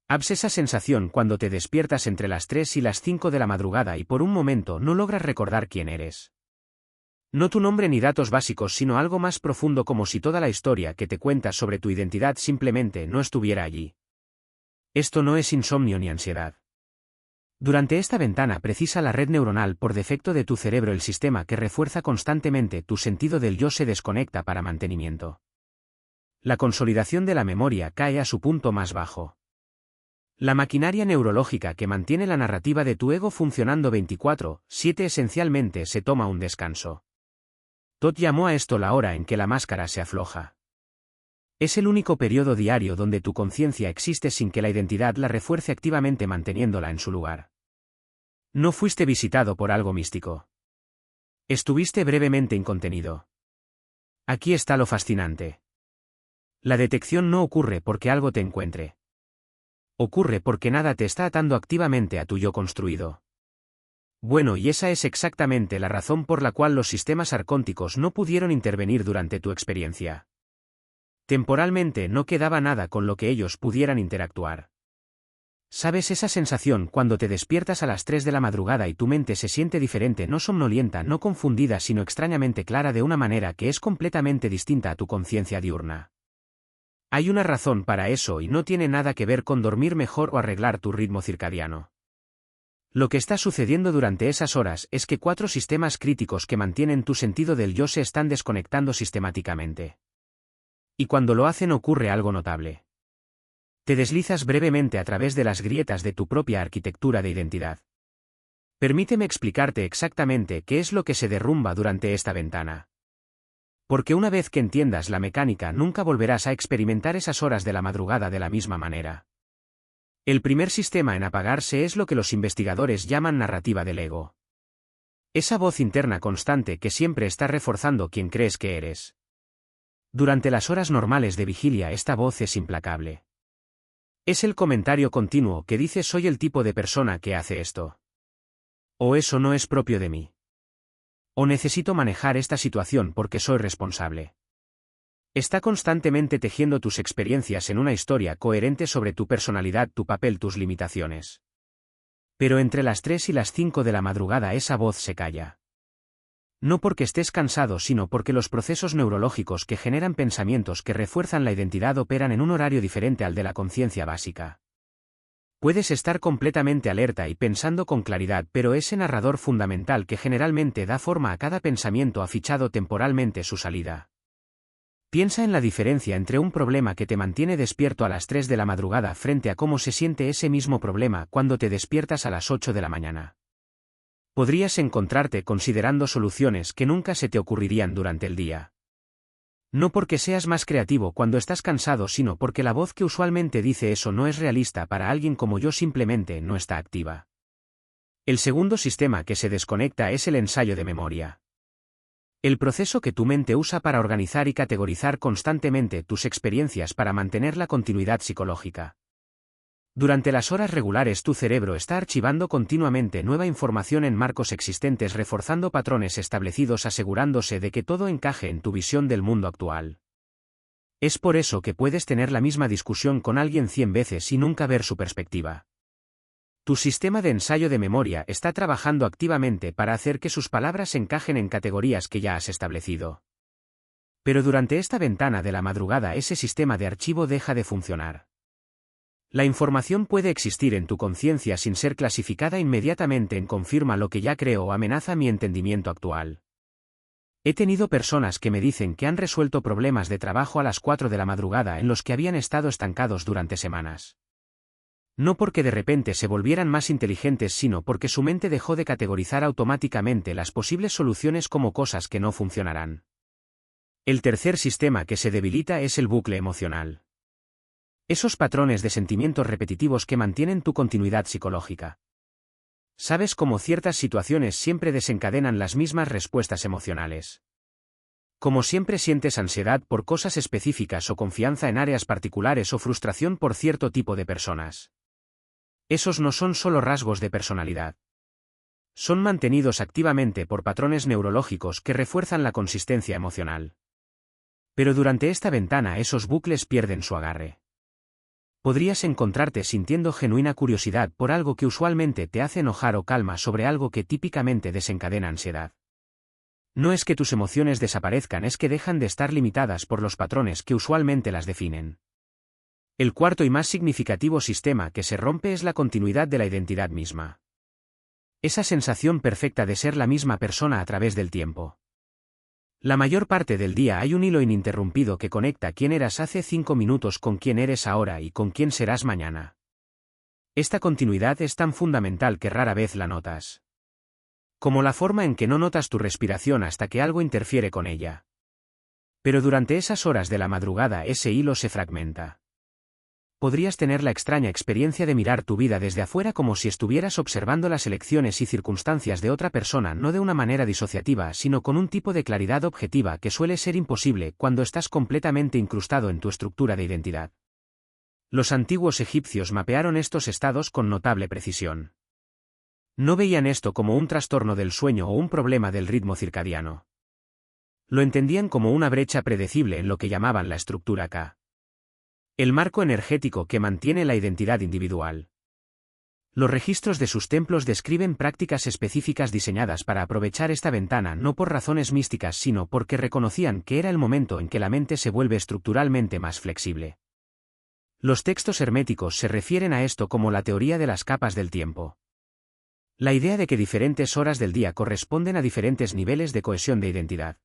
Abs esa sensación cuando te despiertas entre las 3 y las 5 de la madrugada y por un momento no logras recordar quién eres. No tu nombre ni datos básicos, sino algo más profundo, como si toda la historia que te cuentas sobre tu identidad simplemente no estuviera allí. Esto no es insomnio ni ansiedad. Durante esta ventana precisa la red neuronal por defecto de tu cerebro, el sistema que refuerza constantemente tu sentido del yo se desconecta para mantenimiento. La consolidación de la memoria cae a su punto más bajo. La maquinaria neurológica que mantiene la narrativa de tu ego funcionando 24/7 esencialmente se toma un descanso. Todd llamó a esto la hora en que la máscara se afloja. Es el único periodo diario donde tu conciencia existe sin que la identidad la refuerce activamente, manteniéndola en su lugar. No fuiste visitado por algo místico. Estuviste brevemente incontenido. Aquí está lo fascinante. La detección no ocurre porque algo te encuentre. Ocurre porque nada te está atando activamente a tu yo construido. Bueno, y esa es exactamente la razón por la cual los sistemas arcónticos no pudieron intervenir durante tu experiencia. Temporalmente no quedaba nada con lo que ellos pudieran interactuar. ¿Sabes esa sensación cuando te despiertas a las 3 de la madrugada y tu mente se siente diferente, no somnolienta, no confundida, sino extrañamente clara, de una manera que es completamente distinta a tu conciencia diurna? Hay una razón para eso y no tiene nada que ver con dormir mejor o arreglar tu ritmo circadiano. Lo que está sucediendo durante esas horas es que 4 sistemas críticos que mantienen tu sentido del yo se están desconectando sistemáticamente. Y cuando lo hacen ocurre algo notable. Te deslizas brevemente a través de las grietas de tu propia arquitectura de identidad. Permíteme explicarte exactamente qué es lo que se derrumba durante esta ventana. Porque una vez que entiendas la mecánica, nunca volverás a experimentar esas horas de la madrugada de la misma manera. El primer sistema en apagarse es lo que los investigadores llaman narrativa del ego. Esa voz interna constante que siempre está reforzando quién crees que eres. Durante las horas normales de vigilia esta voz es implacable. Es el comentario continuo que dice: soy el tipo de persona que hace esto. O eso no es propio de mí. O necesito manejar esta situación porque soy responsable. Está constantemente tejiendo tus experiencias en una historia coherente sobre tu personalidad, tu papel, tus limitaciones. Pero entre las 3 y las 5 de la madrugada esa voz se calla. No porque estés cansado, sino porque los procesos neurológicos que generan pensamientos que refuerzan la identidad operan en un horario diferente al de la conciencia básica. Puedes estar completamente alerta y pensando con claridad, pero ese narrador fundamental que generalmente da forma a cada pensamiento ha fichado temporalmente su salida. Piensa en la diferencia entre un problema que te mantiene despierto a las 3 de la madrugada frente a cómo se siente ese mismo problema cuando te despiertas a las 8 de la mañana. Podrías encontrarte considerando soluciones que nunca se te ocurrirían durante el día. No porque seas más creativo cuando estás cansado, sino porque la voz que usualmente dice eso no es realista para alguien como yo, simplemente no está activa. El segundo sistema que se desconecta es el ensayo de memoria. El proceso que tu mente usa para organizar y categorizar constantemente tus experiencias para mantener la continuidad psicológica. Durante las horas regulares tu cerebro está archivando continuamente nueva información en marcos existentes, reforzando patrones establecidos, asegurándose de que todo encaje en tu visión del mundo actual. Es por eso que puedes tener la misma discusión con alguien 100 veces y nunca ver su perspectiva. Tu sistema de ensayo de memoria está trabajando activamente para hacer que sus palabras encajen en categorías que ya has establecido. Pero durante esta ventana de la madrugada ese sistema de archivo deja de funcionar. La información puede existir en tu conciencia sin ser clasificada inmediatamente en confirma lo que ya creo o amenaza mi entendimiento actual. He tenido personas que me dicen que han resuelto problemas de trabajo a las 4 de la madrugada en los que habían estado estancados durante semanas. No porque de repente se volvieran más inteligentes, sino porque su mente dejó de categorizar automáticamente las posibles soluciones como cosas que no funcionarán. El tercer sistema que se debilita es el bucle emocional. Esos patrones de sentimientos repetitivos que mantienen tu continuidad psicológica. ¿Sabes cómo ciertas situaciones siempre desencadenan las mismas respuestas emocionales? Como siempre sientes ansiedad por cosas específicas o confianza en áreas particulares o frustración por cierto tipo de personas. Esos no son solo rasgos de personalidad. Son mantenidos activamente por patrones neurológicos que refuerzan la consistencia emocional. Pero durante esta ventana esos bucles pierden su agarre. Podrías encontrarte sintiendo genuina curiosidad por algo que usualmente te hace enojar o calma sobre algo que típicamente desencadena ansiedad. No es que tus emociones desaparezcan, es que dejan de estar limitadas por los patrones que usualmente las definen. El cuarto y más significativo sistema que se rompe es la continuidad de la identidad misma. Esa sensación perfecta de ser la misma persona a través del tiempo. La mayor parte del día hay un hilo ininterrumpido que conecta quién eras hace 5 minutos con quién eres ahora y con quién serás mañana. Esta continuidad es tan fundamental que rara vez la notas. Como la forma en que no notas tu respiración hasta que algo interfiere con ella. Pero durante esas horas de la madrugada ese hilo se fragmenta. Podrías tener la extraña experiencia de mirar tu vida desde afuera como si estuvieras observando las elecciones y circunstancias de otra persona, no de una manera disociativa, sino con un tipo de claridad objetiva que suele ser imposible cuando estás completamente incrustado en tu estructura de identidad. Los antiguos egipcios mapearon estos estados con notable precisión. No veían esto como un trastorno del sueño o un problema del ritmo circadiano. Lo entendían como una brecha predecible en lo que llamaban la estructura K. El marco energético que mantiene la identidad individual. Los registros de sus templos describen prácticas específicas diseñadas para aprovechar esta ventana no por razones místicas sino porque reconocían que era el momento en que la mente se vuelve estructuralmente más flexible. Los textos herméticos se refieren a esto como la teoría de las capas del tiempo. La idea de que diferentes horas del día corresponden a diferentes niveles de cohesión de identidad.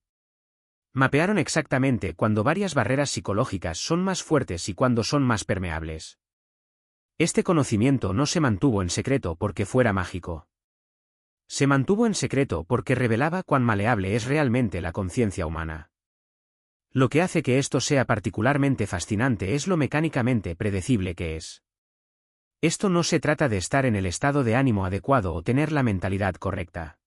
Mapearon exactamente cuándo varias barreras psicológicas son más fuertes y cuándo son más permeables. Este conocimiento no se mantuvo en secreto porque fuera mágico. Se mantuvo en secreto porque revelaba cuán maleable es realmente la conciencia humana. Lo que hace que esto sea particularmente fascinante es lo mecánicamente predecible que es. Esto no se trata de estar en el estado de ánimo adecuado o tener la mentalidad correcta.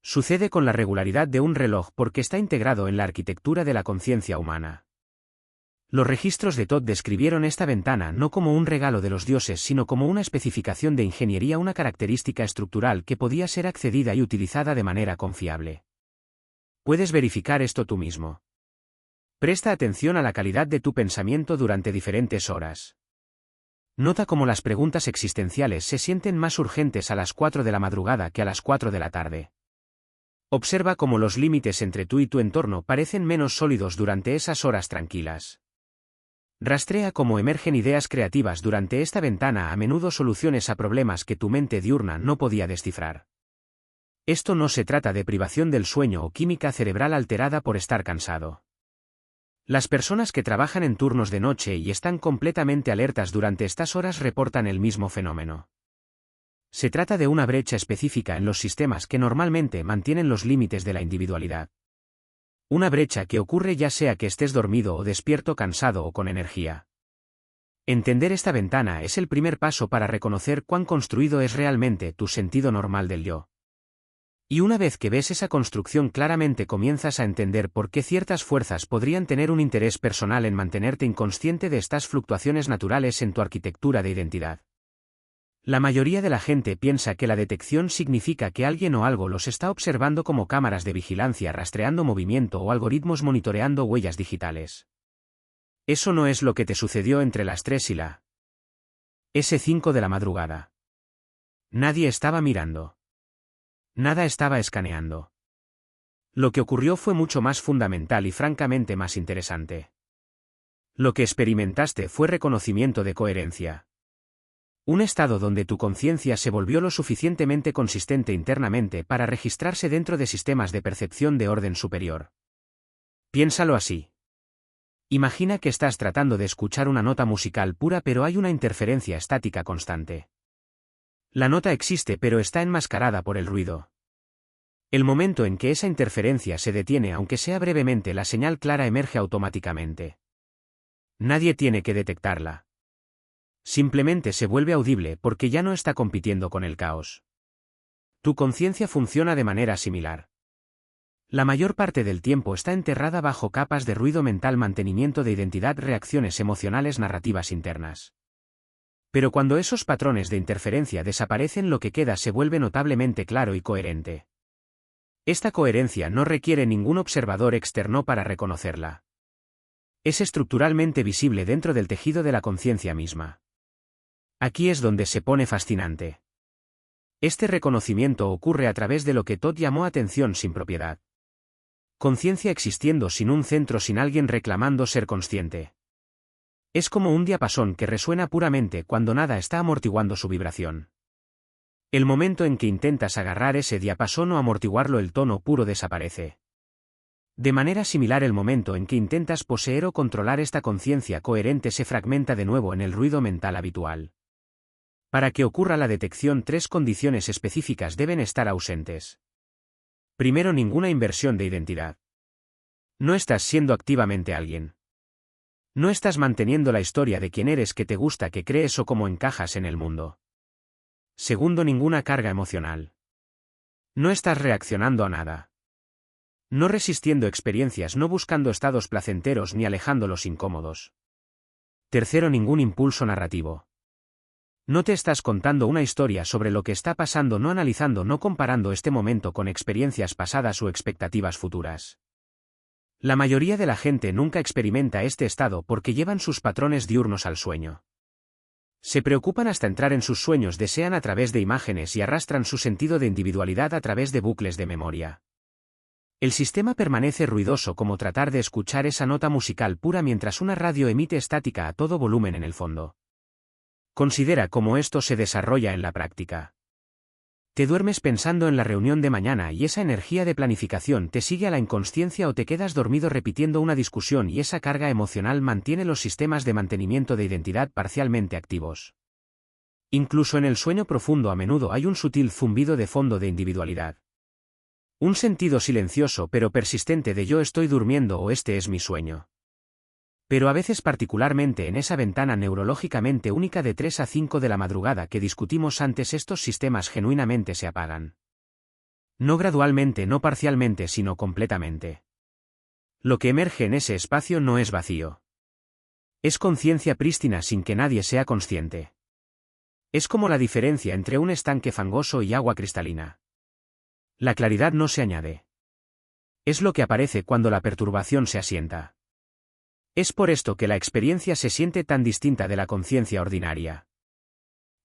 Sucede con la regularidad de un reloj porque está integrado en la arquitectura de la conciencia humana. Los registros de Todd describieron esta ventana no como un regalo de los dioses sino como una especificación de ingeniería, una característica estructural que podía ser accedida y utilizada de manera confiable. Puedes verificar esto tú mismo. Presta atención a la calidad de tu pensamiento durante diferentes horas. Nota cómo las preguntas existenciales se sienten más urgentes a las 4 de la madrugada que a las 4 de la tarde. Observa cómo los límites entre tú y tu entorno parecen menos sólidos durante esas horas tranquilas. Rastrea cómo emergen ideas creativas durante esta ventana, a menudo soluciones a problemas que tu mente diurna no podía descifrar. Esto no se trata de privación del sueño o química cerebral alterada por estar cansado. Las personas que trabajan en turnos de noche y están completamente alertas durante estas horas reportan el mismo fenómeno. Se trata de una brecha específica en los sistemas que normalmente mantienen los límites de la individualidad. Una brecha que ocurre ya sea que estés dormido o despierto, cansado o con energía. Entender esta ventana es el primer paso para reconocer cuán construido es realmente tu sentido normal del yo. Y una vez que ves esa construcción claramente comienzas a entender por qué ciertas fuerzas podrían tener un interés personal en mantenerte inconsciente de estas fluctuaciones naturales en tu arquitectura de identidad. La mayoría de la gente piensa que la detección significa que alguien o algo los está observando, como cámaras de vigilancia rastreando movimiento o algoritmos monitoreando huellas digitales. Eso no es lo que te sucedió entre las 3 y la S5 de la madrugada. Nadie estaba mirando. Nada estaba escaneando. Lo que ocurrió fue mucho más fundamental y francamente más interesante. Lo que experimentaste fue reconocimiento de coherencia. Un estado donde tu conciencia se volvió lo suficientemente consistente internamente para registrarse dentro de sistemas de percepción de orden superior. Piénsalo así. Imagina que estás tratando de escuchar una nota musical pura pero hay una interferencia estática constante. La nota existe pero está enmascarada por el ruido. El momento en que esa interferencia se detiene, aunque sea brevemente, la señal clara emerge automáticamente. Nadie tiene que detectarla. Simplemente se vuelve audible porque ya no está compitiendo con el caos. Tu conciencia funciona de manera similar. La mayor parte del tiempo está enterrada bajo capas de ruido mental, mantenimiento de identidad, reacciones emocionales, narrativas internas. Pero cuando esos patrones de interferencia desaparecen, lo que queda se vuelve notablemente claro y coherente. Esta coherencia no requiere ningún observador externo para reconocerla. Es estructuralmente visible dentro del tejido de la conciencia misma. Aquí es donde se pone fascinante. Este reconocimiento ocurre a través de lo que Todd llamó atención sin propiedad. Conciencia existiendo sin un centro, sin alguien reclamando ser consciente. Es como un diapasón que resuena puramente cuando nada está amortiguando su vibración. El momento en que intentas agarrar ese diapasón o amortiguarlo, el tono puro desaparece. De manera similar, el momento en que intentas poseer o controlar esta conciencia coherente se fragmenta de nuevo en el ruido mental habitual. Para que ocurra la detección, 3 condiciones específicas deben estar ausentes. Primero, ninguna inversión de identidad. No estás siendo activamente alguien. No estás manteniendo la historia de quién eres, que te gusta, que crees o cómo encajas en el mundo. Segundo, ninguna carga emocional. No estás reaccionando a nada. No resistiendo experiencias, no buscando estados placenteros ni alejándolos incómodos. Tercero, ningún impulso narrativo. No te estás contando una historia sobre lo que está pasando, no analizando, no comparando este momento con experiencias pasadas o expectativas futuras. La mayoría de la gente nunca experimenta este estado porque llevan sus patrones diurnos al sueño. Se preocupan hasta entrar en sus sueños, desean a través de imágenes y arrastran su sentido de individualidad a través de bucles de memoria. El sistema permanece ruidoso, como tratar de escuchar esa nota musical pura mientras una radio emite estática a todo volumen en el fondo. Considera cómo esto se desarrolla en la práctica. Te duermes pensando en la reunión de mañana y esa energía de planificación te sigue a la inconsciencia, o te quedas dormido repitiendo una discusión y esa carga emocional mantiene los sistemas de mantenimiento de identidad parcialmente activos. Incluso en el sueño profundo a menudo hay un sutil zumbido de fondo de individualidad. Un sentido silencioso pero persistente de yo estoy durmiendo o este es mi sueño. Pero a veces, particularmente en esa ventana neurológicamente única de 3 a 5 de la madrugada que discutimos antes, estos sistemas genuinamente se apagan. No gradualmente, no parcialmente, sino completamente. Lo que emerge en ese espacio no es vacío. Es conciencia prístina sin que nadie sea consciente. Es como la diferencia entre un estanque fangoso y agua cristalina. La claridad no se añade. Es lo que aparece cuando la perturbación se asienta. Es por esto que la experiencia se siente tan distinta de la conciencia ordinaria.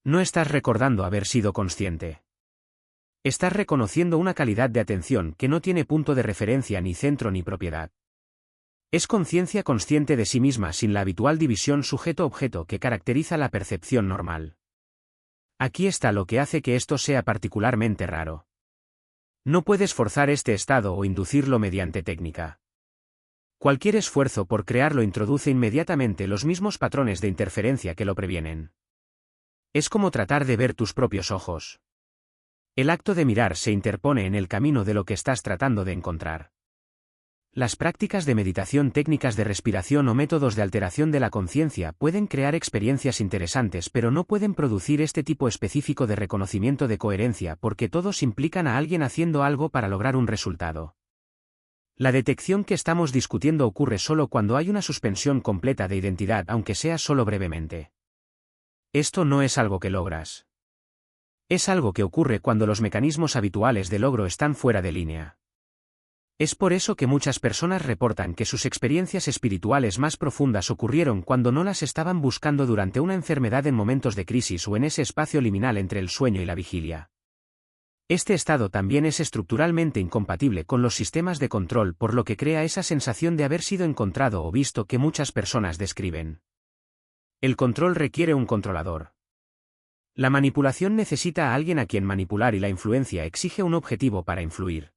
No estás recordando haber sido consciente. Estás reconociendo una calidad de atención que no tiene punto de referencia, ni centro, ni propiedad. Es conciencia consciente de sí misma sin la habitual división sujeto-objeto que caracteriza la percepción normal. Aquí está lo que hace que esto sea particularmente raro. No puedes forzar este estado o inducirlo mediante técnica. Cualquier esfuerzo por crearlo introduce inmediatamente los mismos patrones de interferencia que lo previenen. Es como tratar de ver tus propios ojos. El acto de mirar se interpone en el camino de lo que estás tratando de encontrar. Las prácticas de meditación, técnicas de respiración o métodos de alteración de la conciencia pueden crear experiencias interesantes, pero no pueden producir este tipo específico de reconocimiento de coherencia porque todos implican a alguien haciendo algo para lograr un resultado. La detección que estamos discutiendo ocurre solo cuando hay una suspensión completa de identidad, aunque sea solo brevemente. Esto no es algo que logras. Es algo que ocurre cuando los mecanismos habituales de logro están fuera de línea. Es por eso que muchas personas reportan que sus experiencias espirituales más profundas ocurrieron cuando no las estaban buscando durante una enfermedad, en momentos de crisis o en ese espacio liminal entre el sueño y la vigilia. Este estado también es estructuralmente incompatible con los sistemas de control, por lo que crea esa sensación de haber sido encontrado o visto que muchas personas describen. El control requiere un controlador. La manipulación necesita a alguien a quien manipular y la influencia exige un objetivo para influir.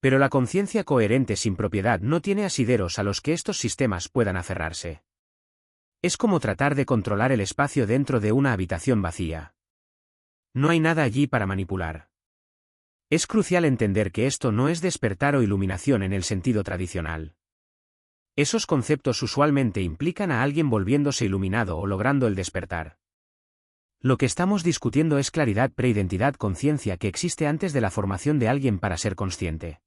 Pero la conciencia coherente sin propiedad no tiene asideros a los que estos sistemas puedan aferrarse. Es como tratar de controlar el espacio dentro de una habitación vacía. No hay nada allí para manipular. Es crucial entender que esto no es despertar o iluminación en el sentido tradicional. Esos conceptos usualmente implican a alguien volviéndose iluminado o logrando el despertar. Lo que estamos discutiendo es claridad, preidentidad, conciencia que existe antes de la formación de alguien para ser consciente.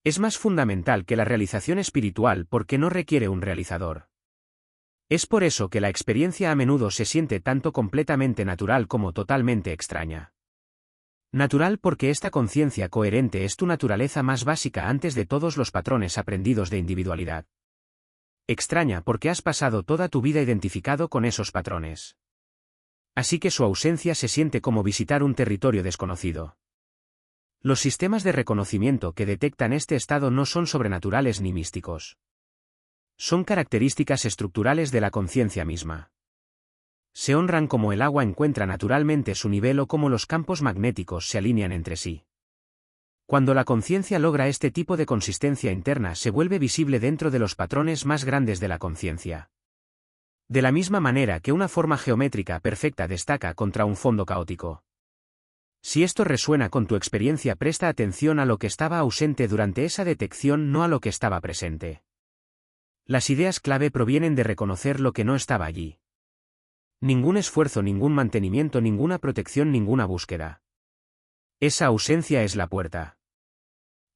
Es más fundamental que la realización espiritual porque no requiere un realizador. Es por eso que la experiencia a menudo se siente tanto completamente natural como totalmente extraña. Natural porque esta conciencia coherente es tu naturaleza más básica antes de todos los patrones aprendidos de individualidad. Extraña porque has pasado toda tu vida identificado con esos patrones. Así que su ausencia se siente como visitar un territorio desconocido. Los sistemas de reconocimiento que detectan este estado no son sobrenaturales ni místicos. Son características estructurales de la conciencia misma. Se honran como el agua encuentra naturalmente su nivel o como los campos magnéticos se alinean entre sí. Cuando la conciencia logra este tipo de consistencia interna se vuelve visible dentro de los patrones más grandes de la conciencia. De la misma manera que una forma geométrica perfecta destaca contra un fondo caótico. Si esto resuena con tu experiencia, presta atención a lo que estaba ausente durante esa detección, no a lo que estaba presente. Las ideas clave provienen de reconocer lo que no estaba allí. Ningún esfuerzo, ningún mantenimiento, ninguna protección, ninguna búsqueda. Esa ausencia es la puerta.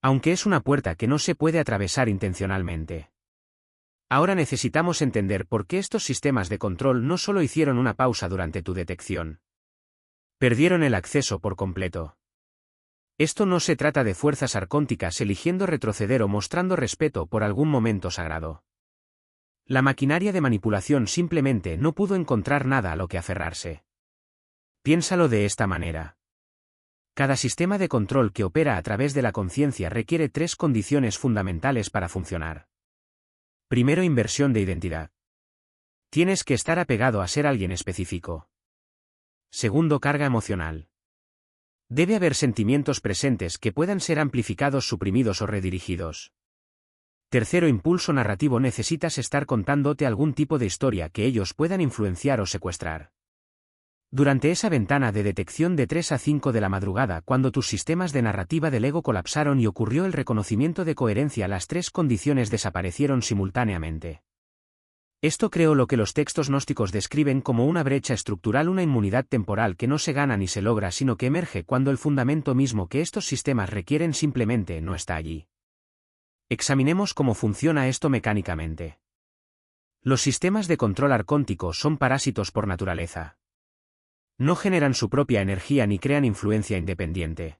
Aunque es una puerta que no se puede atravesar intencionalmente. Ahora necesitamos entender por qué estos sistemas de control no solo hicieron una pausa durante tu detección. Perdieron el acceso por completo. Esto no se trata de fuerzas arcónticas eligiendo retroceder o mostrando respeto por algún momento sagrado. La maquinaria de manipulación simplemente no pudo encontrar nada a lo que aferrarse. Piénsalo de esta manera. Cada sistema de control que opera a través de la conciencia requiere tres condiciones fundamentales para funcionar. Primero, inversión de identidad. Tienes que estar apegado a ser alguien específico. Segundo, carga emocional. Debe haber sentimientos presentes que puedan ser amplificados, suprimidos o redirigidos. Tercero, impulso narrativo. Necesitas estar contándote algún tipo de historia que ellos puedan influenciar o secuestrar. Durante esa ventana de detección de 3 a 5 de la madrugada, cuando tus sistemas de narrativa del ego colapsaron y ocurrió el reconocimiento de coherencia, las tres condiciones desaparecieron simultáneamente. Esto creó lo que los textos gnósticos describen como una brecha estructural, una inmunidad temporal que no se gana ni se logra, sino que emerge cuando el fundamento mismo que estos sistemas requieren simplemente no está allí. Examinemos cómo funciona esto mecánicamente. Los sistemas de control arcóntico son parásitos por naturaleza. No generan su propia energía ni crean influencia independiente.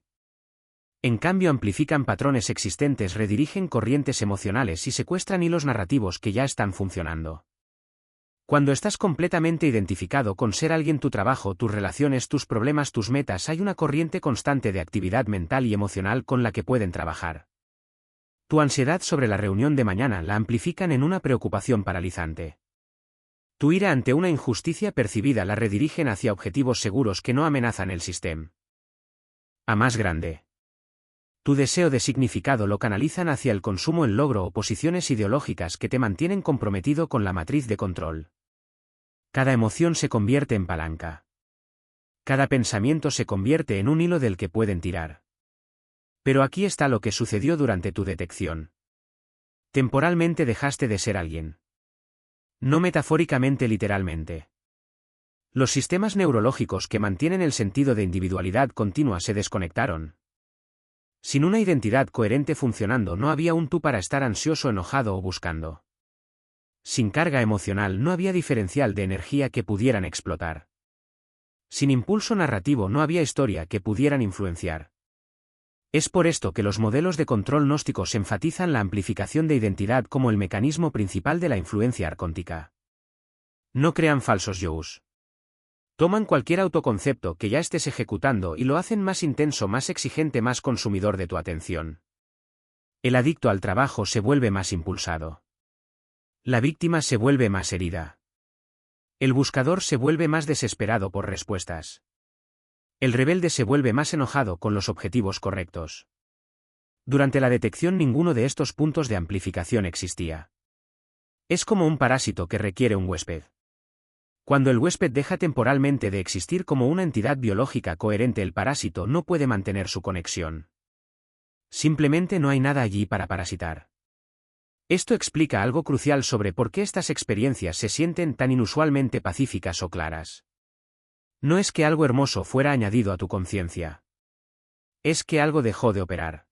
En cambio, amplifican patrones existentes, redirigen corrientes emocionales y secuestran hilos narrativos que ya están funcionando. Cuando estás completamente identificado con ser alguien, tu trabajo, tus relaciones, tus problemas, tus metas, hay una corriente constante de actividad mental y emocional con la que pueden trabajar. Tu ansiedad sobre la reunión de mañana la amplifican en una preocupación paralizante. Tu ira ante una injusticia percibida la redirigen hacia objetivos seguros que no amenazan el sistema. A más grande. Tu deseo de significado lo canalizan hacia el consumo, el logro o posiciones ideológicas que te mantienen comprometido con la matriz de control. Cada emoción se convierte en palanca. Cada pensamiento se convierte en un hilo del que pueden tirar. Pero aquí está lo que sucedió durante tu detección. Temporalmente dejaste de ser alguien. No metafóricamente, literalmente. Los sistemas neurológicos que mantienen el sentido de individualidad continua se desconectaron. Sin una identidad coherente funcionando, no había un tú para estar ansioso, enojado o buscando. Sin carga emocional no había diferencial de energía que pudieran explotar. Sin impulso narrativo no había historia que pudieran influenciar. Es por esto que los modelos de control gnósticos enfatizan la amplificación de identidad como el mecanismo principal de la influencia arcóntica. No crean falsos yous. Toman cualquier autoconcepto que ya estés ejecutando y lo hacen más intenso, más exigente, más consumidor de tu atención. El adicto al trabajo se vuelve más impulsado. La víctima se vuelve más herida. El buscador se vuelve más desesperado por respuestas. El rebelde se vuelve más enojado con los objetivos correctos. Durante la detección ninguno de estos puntos de amplificación existía. Es como un parásito que requiere un huésped. Cuando el huésped deja temporalmente de existir como una entidad biológica coherente, el parásito no puede mantener su conexión. Simplemente no hay nada allí para parasitar. Esto explica algo crucial sobre por qué estas experiencias se sienten tan inusualmente pacíficas o claras. No es que algo hermoso fuera añadido a tu conciencia. Es que algo dejó de operar.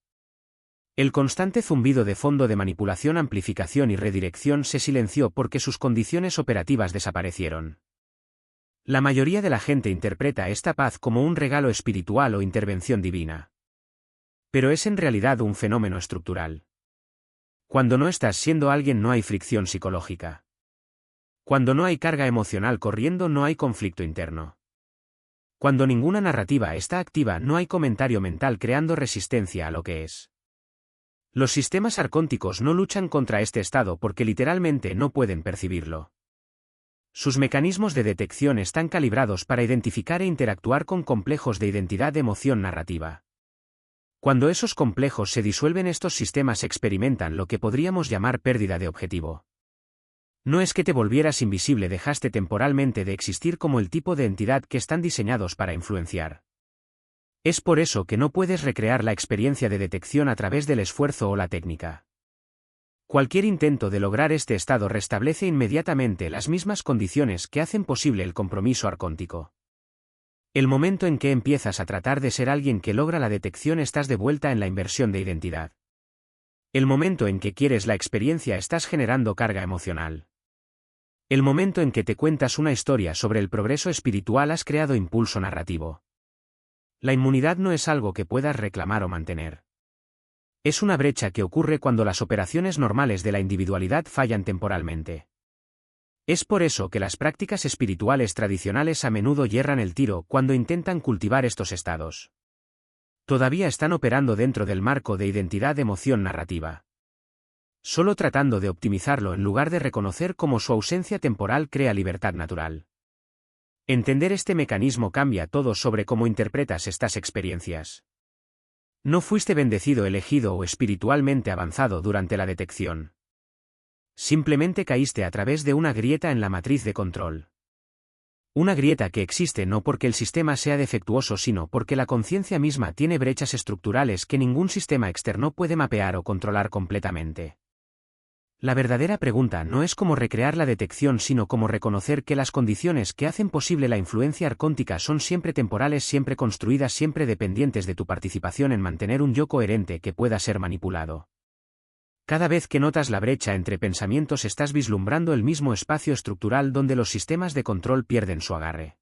El constante zumbido de fondo de manipulación, amplificación y redirección se silenció porque sus condiciones operativas desaparecieron. La mayoría de la gente interpreta esta paz como un regalo espiritual o intervención divina. Pero es en realidad un fenómeno estructural. Cuando no estás siendo alguien no hay fricción psicológica. Cuando no hay carga emocional corriendo no hay conflicto interno. Cuando ninguna narrativa está activa no hay comentario mental creando resistencia a lo que es. Los sistemas arcónticos no luchan contra este estado porque literalmente no pueden percibirlo. Sus mecanismos de detección están calibrados para identificar e interactuar con complejos de identidad de emoción narrativa. Cuando esos complejos se disuelven, estos sistemas experimentan lo que podríamos llamar pérdida de objetivo. No es que te volvieras invisible, dejaste temporalmente de existir como el tipo de entidad que están diseñados para influenciar. Es por eso que no puedes recrear la experiencia de detección a través del esfuerzo o la técnica. Cualquier intento de lograr este estado restablece inmediatamente las mismas condiciones que hacen posible el compromiso arcóntico. El momento en que empiezas a tratar de ser alguien que logra la detección, estás de vuelta en la inversión de identidad. El momento en que quieres la experiencia, estás generando carga emocional. El momento en que te cuentas una historia sobre el progreso espiritual, has creado impulso narrativo. La inmunidad no es algo que puedas reclamar o mantener. Es una brecha que ocurre cuando las operaciones normales de la individualidad fallan temporalmente. Es por eso que las prácticas espirituales tradicionales a menudo yerran el tiro cuando intentan cultivar estos estados. Todavía están operando dentro del marco de identidad de emoción narrativa. Solo tratando de optimizarlo en lugar de reconocer cómo su ausencia temporal crea libertad natural. Entender este mecanismo cambia todo sobre cómo interpretas estas experiencias. No fuiste bendecido, elegido o espiritualmente avanzado durante la detección. Simplemente caíste a través de una grieta en la matriz de control. Una grieta que existe no porque el sistema sea defectuoso, sino porque la conciencia misma tiene brechas estructurales que ningún sistema externo puede mapear o controlar completamente. La verdadera pregunta no es cómo recrear la detección, sino cómo reconocer que las condiciones que hacen posible la influencia arcóntica son siempre temporales, siempre construidas, siempre dependientes de tu participación en mantener un yo coherente que pueda ser manipulado. Cada vez que notas la brecha entre pensamientos, estás vislumbrando el mismo espacio estructural donde los sistemas de control pierden su agarre.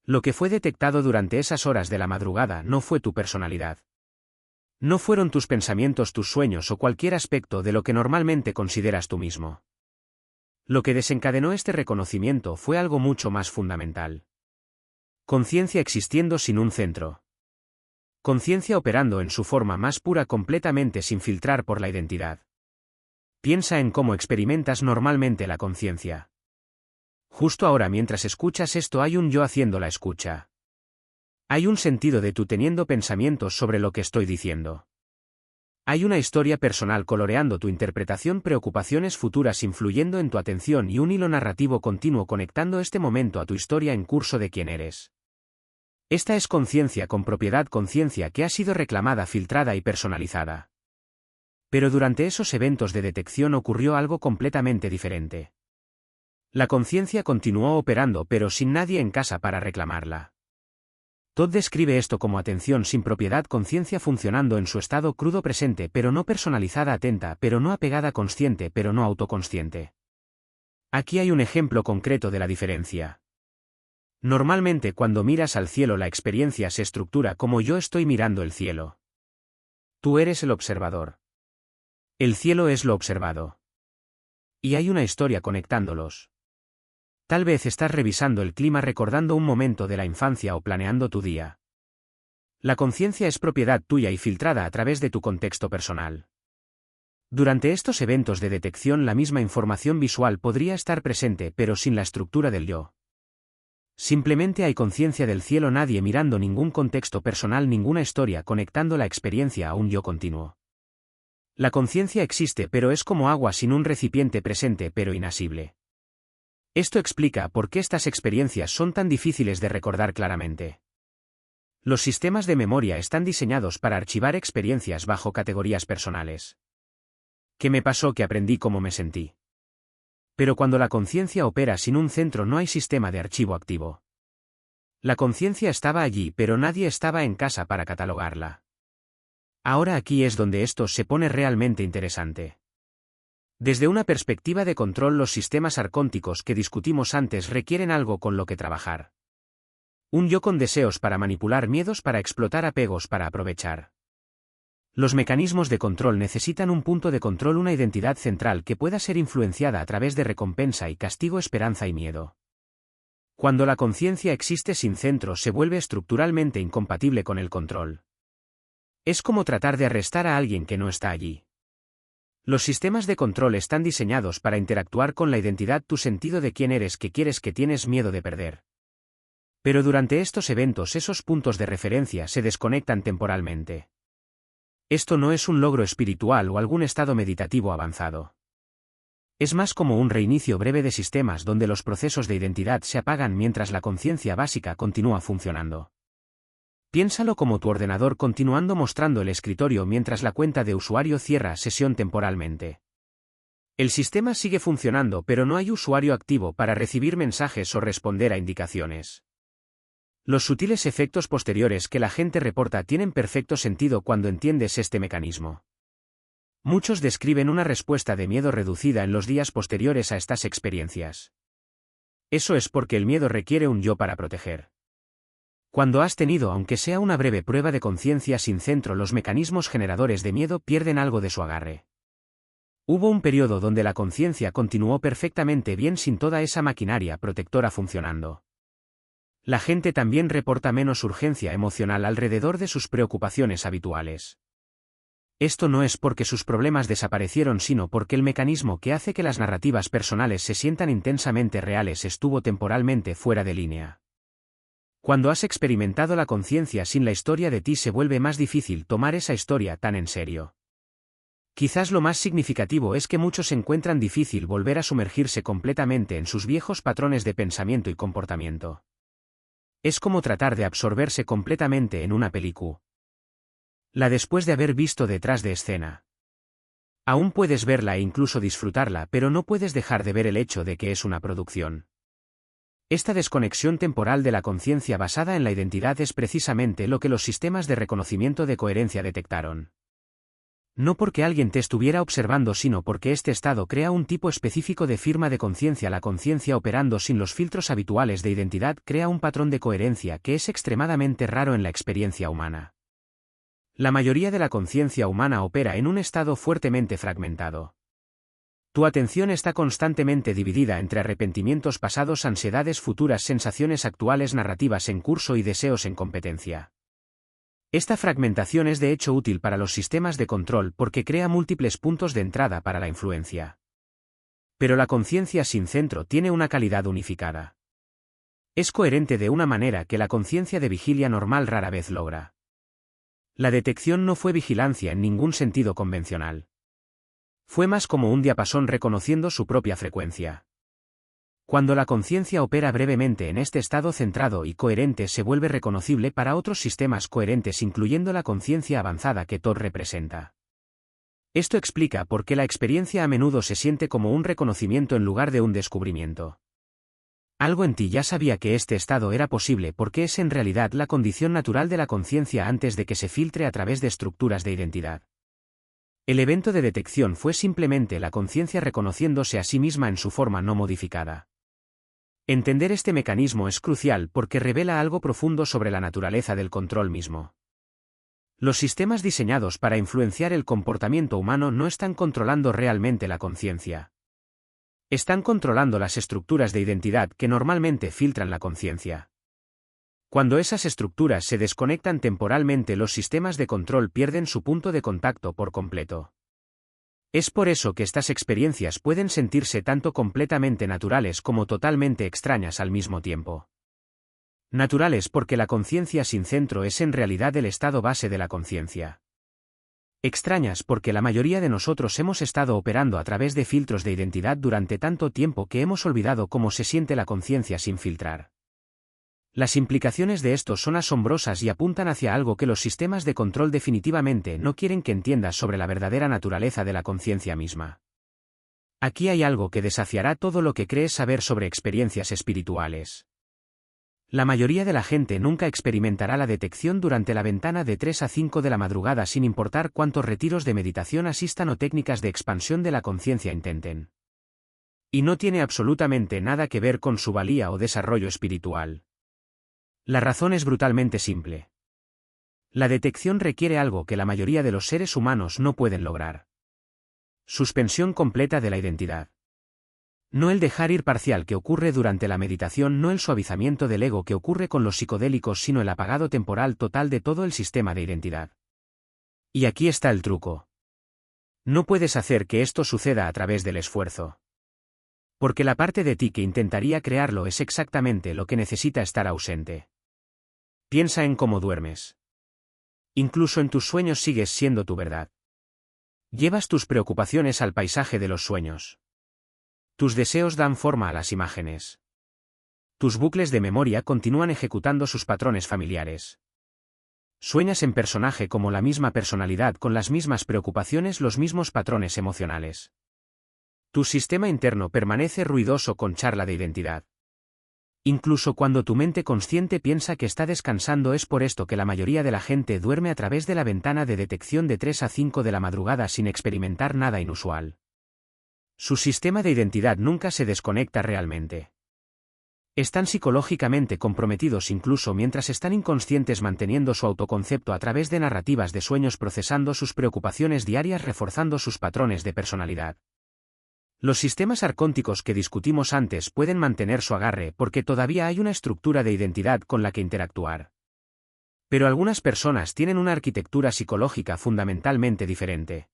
Lo que fue detectado durante esas horas de la madrugada no fue tu personalidad. No fueron tus pensamientos, tus sueños o cualquier aspecto de lo que normalmente consideras tú mismo. Lo que desencadenó este reconocimiento fue algo mucho más fundamental. Conciencia existiendo sin un centro. Conciencia operando en su forma más pura, completamente sin filtrar por la identidad. Piensa en cómo experimentas normalmente la conciencia. Justo ahora, mientras escuchas esto, hay un yo haciendo la escucha. Hay un sentido de tú teniendo pensamientos sobre lo que estoy diciendo. Hay una historia personal coloreando tu interpretación, preocupaciones futuras influyendo en tu atención y un hilo narrativo continuo conectando este momento a tu historia en curso de quién eres. Esta es conciencia con propiedad, conciencia que ha sido reclamada, filtrada y personalizada. Pero durante esos eventos de detección ocurrió algo completamente diferente. La conciencia continuó operando, pero sin nadie en casa para reclamarla. Todd describe esto como atención sin propiedad, conciencia funcionando en su estado crudo, presente pero no personalizada, atenta pero no apegada, consciente pero no autoconsciente. Aquí hay un ejemplo concreto de la diferencia. Normalmente cuando miras al cielo, la experiencia se estructura como yo estoy mirando el cielo. Tú eres el observador. El cielo es lo observado. Y hay una historia conectándolos. Tal vez estás revisando el clima, recordando un momento de la infancia o planeando tu día. La conciencia es propiedad tuya y filtrada a través de tu contexto personal. Durante estos eventos de detección, la misma información visual podría estar presente, pero sin la estructura del yo. Simplemente hay conciencia del cielo, nadie mirando, ningún contexto personal, ninguna historia conectando la experiencia a un yo continuo. La conciencia existe, pero es como agua sin un recipiente, presente pero inasible. Esto explica por qué estas experiencias son tan difíciles de recordar claramente. Los sistemas de memoria están diseñados para archivar experiencias bajo categorías personales. ¿Qué me pasó? ¿Qué aprendí? ¿Cómo me sentí? Pero cuando la conciencia opera sin un centro, no hay sistema de archivo activo. La conciencia estaba allí, pero nadie estaba en casa para catalogarla. Ahora aquí es donde esto se pone realmente interesante. Desde una perspectiva de control, los sistemas arcónticos que discutimos antes requieren algo con lo que trabajar. Un yo con deseos para manipular, miedos para explotar, apegos para aprovechar. Los mecanismos de control necesitan un punto de control, una identidad central que pueda ser influenciada a través de recompensa y castigo, esperanza y miedo. Cuando la conciencia existe sin centro, se vuelve estructuralmente incompatible con el control. Es como tratar de arrestar a alguien que no está allí. Los sistemas de control están diseñados para interactuar con la identidad, tu sentido de quién eres, que quieres, que tienes miedo de perder. Pero durante estos eventos esos puntos de referencia se desconectan temporalmente. Esto no es un logro espiritual o algún estado meditativo avanzado. Es más como un reinicio breve de sistemas donde los procesos de identidad se apagan mientras la conciencia básica continúa funcionando. Piénsalo como tu ordenador continuando mostrando el escritorio mientras la cuenta de usuario cierra sesión temporalmente. El sistema sigue funcionando, pero no hay usuario activo para recibir mensajes o responder a indicaciones. Los sutiles efectos posteriores que la gente reporta tienen perfecto sentido cuando entiendes este mecanismo. Muchos describen una respuesta de miedo reducida en los días posteriores a estas experiencias. Eso es porque el miedo requiere un yo para proteger. Cuando has tenido aunque sea una breve prueba de conciencia sin centro, los mecanismos generadores de miedo pierden algo de su agarre. Hubo un periodo donde la conciencia continuó perfectamente bien sin toda esa maquinaria protectora funcionando. La gente también reporta menos urgencia emocional alrededor de sus preocupaciones habituales. Esto no es porque sus problemas desaparecieron, sino porque el mecanismo que hace que las narrativas personales se sientan intensamente reales estuvo temporalmente fuera de línea. Cuando has experimentado la conciencia sin la historia de ti, se vuelve más difícil tomar esa historia tan en serio. Quizás lo más significativo es que muchos encuentran difícil volver a sumergirse completamente en sus viejos patrones de pensamiento y comportamiento. Es como tratar de absorberse completamente en una película. La después de haber visto detrás de escena. Aún puedes verla e incluso disfrutarla, pero no puedes dejar de ver el hecho de que es una producción. Esta desconexión temporal de la conciencia basada en la identidad es precisamente lo que los sistemas de reconocimiento de coherencia detectaron. No porque alguien te estuviera observando, sino porque este estado crea un tipo específico de firma de conciencia. La conciencia operando sin los filtros habituales de identidad crea un patrón de coherencia que es extremadamente raro en la experiencia humana. La mayoría de la conciencia humana opera en un estado fuertemente fragmentado. Tu atención está constantemente dividida entre arrepentimientos pasados, ansiedades futuras, sensaciones actuales, narrativas en curso y deseos en competencia. Esta fragmentación es de hecho útil para los sistemas de control porque crea múltiples puntos de entrada para la influencia. Pero la conciencia sin centro tiene una calidad unificada. Es coherente de una manera que la conciencia de vigilia normal rara vez logra. La detección no fue vigilancia en ningún sentido convencional. Fue más como un diapasón reconociendo su propia frecuencia. Cuando la conciencia opera brevemente en este estado centrado y coherente, se vuelve reconocible para otros sistemas coherentes, incluyendo la conciencia avanzada que Todd representa. Esto explica por qué la experiencia a menudo se siente como un reconocimiento en lugar de un descubrimiento. Algo en ti ya sabía que este estado era posible porque es en realidad la condición natural de la conciencia antes de que se filtre a través de estructuras de identidad. El evento de detección fue simplemente la conciencia reconociéndose a sí misma en su forma no modificada. Entender este mecanismo es crucial porque revela algo profundo sobre la naturaleza del control mismo. Los sistemas diseñados para influenciar el comportamiento humano no están controlando realmente la conciencia. Están controlando las estructuras de identidad que normalmente filtran la conciencia. Cuando esas estructuras se desconectan temporalmente, los sistemas de control pierden su punto de contacto por completo. Es por eso que estas experiencias pueden sentirse tanto completamente naturales como totalmente extrañas al mismo tiempo. Naturales porque la conciencia sin centro es en realidad el estado base de la conciencia. Extrañas porque la mayoría de nosotros hemos estado operando a través de filtros de identidad durante tanto tiempo que hemos olvidado cómo se siente la conciencia sin filtrar. Las implicaciones de esto son asombrosas y apuntan hacia algo que los sistemas de control definitivamente no quieren que entiendas sobre la verdadera naturaleza de la conciencia misma. Aquí hay algo que desafiará todo lo que crees saber sobre experiencias espirituales. La mayoría de la gente nunca experimentará la detección durante la ventana de 3 a 5 de la madrugada, sin importar cuántos retiros de meditación asistan o técnicas de expansión de la conciencia intenten. Y no tiene absolutamente nada que ver con su valía o desarrollo espiritual. La razón es brutalmente simple. La detección requiere algo que la mayoría de los seres humanos no pueden lograr. Suspensión completa de la identidad. No el dejar ir parcial que ocurre durante la meditación, no el suavizamiento del ego que ocurre con los psicodélicos, sino el apagado temporal total de todo el sistema de identidad. Y aquí está el truco. No puedes hacer que esto suceda a través del esfuerzo. Porque la parte de ti que intentaría crearlo es exactamente lo que necesita estar ausente. Piensa en cómo duermes. Incluso en tus sueños sigues siendo tu verdad. Llevas tus preocupaciones al paisaje de los sueños. Tus deseos dan forma a las imágenes. Tus bucles de memoria continúan ejecutando sus patrones familiares. Sueñas en personaje como la misma personalidad con las mismas preocupaciones, los mismos patrones emocionales. Tu sistema interno permanece ruidoso con charla de identidad. Incluso cuando tu mente consciente piensa que está descansando, es por esto que la mayoría de la gente duerme a través de la ventana de detección de 3 a 5 de la madrugada sin experimentar nada inusual. Su sistema de identidad nunca se desconecta realmente. Están psicológicamente comprometidos incluso mientras están inconscientes, manteniendo su autoconcepto a través de narrativas de sueños, procesando sus preocupaciones diarias, reforzando sus patrones de personalidad. Los sistemas arcónticos que discutimos antes pueden mantener su agarre porque todavía hay una estructura de identidad con la que interactuar. Pero algunas personas tienen una arquitectura psicológica fundamentalmente diferente.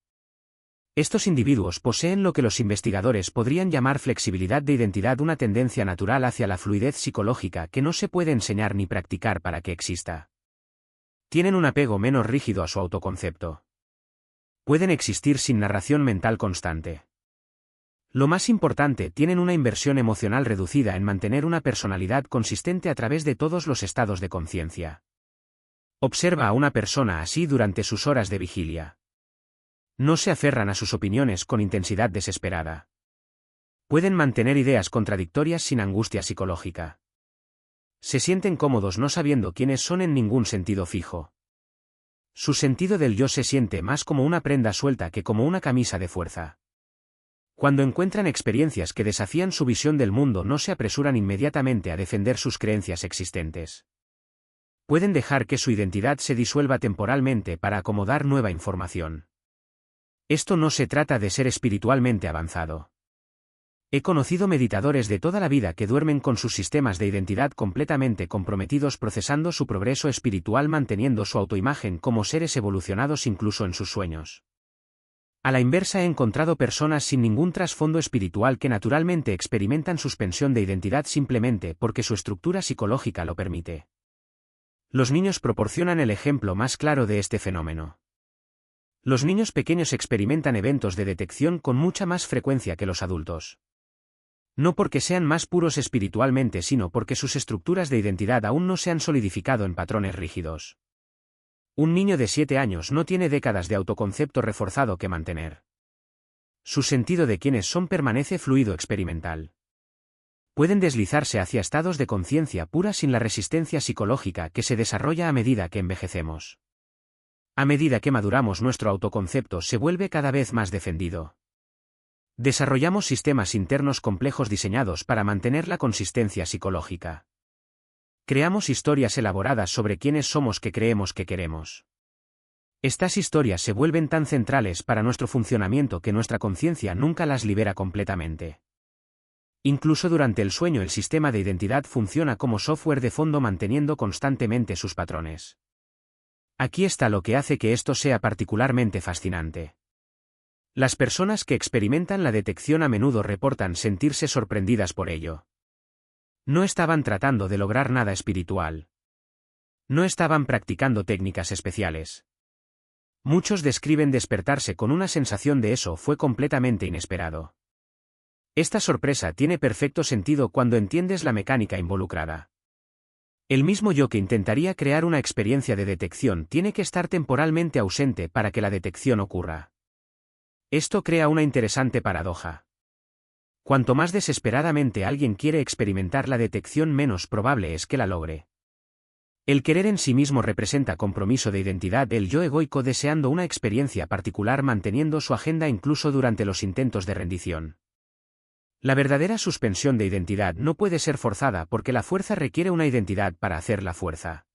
Estos individuos poseen lo que los investigadores podrían llamar flexibilidad de identidad, una tendencia natural hacia la fluidez psicológica que no se puede enseñar ni practicar para que exista. Tienen un apego menos rígido a su autoconcepto. Pueden existir sin narración mental constante. Lo más importante, tienen una inversión emocional reducida en mantener una personalidad consistente a través de todos los estados de conciencia. Observa a una persona así durante sus horas de vigilia. No se aferran a sus opiniones con intensidad desesperada. Pueden mantener ideas contradictorias sin angustia psicológica. Se sienten cómodos no sabiendo quiénes son en ningún sentido fijo. Su sentido del yo se siente más como una prenda suelta que como una camisa de fuerza. Cuando encuentran experiencias que desafían su visión del mundo, no se apresuran inmediatamente a defender sus creencias existentes. Pueden dejar que su identidad se disuelva temporalmente para acomodar nueva información. Esto no se trata de ser espiritualmente avanzado. He conocido meditadores de toda la vida que duermen con sus sistemas de identidad completamente comprometidos, procesando su progreso espiritual, manteniendo su autoimagen como seres evolucionados incluso en sus sueños. A la inversa, he encontrado personas sin ningún trasfondo espiritual que naturalmente experimentan suspensión de identidad simplemente porque su estructura psicológica lo permite. Los niños proporcionan el ejemplo más claro de este fenómeno. Los niños pequeños experimentan eventos de detección con mucha más frecuencia que los adultos. No porque sean más puros espiritualmente, sino porque sus estructuras de identidad aún no se han solidificado en patrones rígidos. Un niño de 7 años no tiene décadas de autoconcepto reforzado que mantener. Su sentido de quiénes son permanece fluido, experimental. Pueden deslizarse hacia estados de conciencia pura sin la resistencia psicológica que se desarrolla a medida que envejecemos. A medida que maduramos, nuestro autoconcepto se vuelve cada vez más defendido. Desarrollamos sistemas internos complejos diseñados para mantener la consistencia psicológica. Creamos historias elaboradas sobre quiénes somos que creemos que queremos. Estas historias se vuelven tan centrales para nuestro funcionamiento que nuestra conciencia nunca las libera completamente. Incluso durante el sueño, el sistema de identidad funciona como software de fondo, manteniendo constantemente sus patrones. Aquí está lo que hace que esto sea particularmente fascinante. Las personas que experimentan la detección a menudo reportan sentirse sorprendidas por ello. No estaban tratando de lograr nada espiritual. No estaban practicando técnicas especiales. Muchos describen despertarse con una sensación de eso fue completamente inesperado. Esta sorpresa tiene perfecto sentido cuando entiendes la mecánica involucrada. El mismo yo que intentaría crear una experiencia de detección tiene que estar temporalmente ausente para que la detección ocurra. Esto crea una interesante paradoja. Cuanto más desesperadamente alguien quiere experimentar la detección, menos probable es que la logre. El querer en sí mismo representa compromiso de identidad, el yo egoico deseando una experiencia particular, manteniendo su agenda incluso durante los intentos de rendición. La verdadera suspensión de identidad no puede ser forzada porque la fuerza requiere una identidad para hacer la fuerza.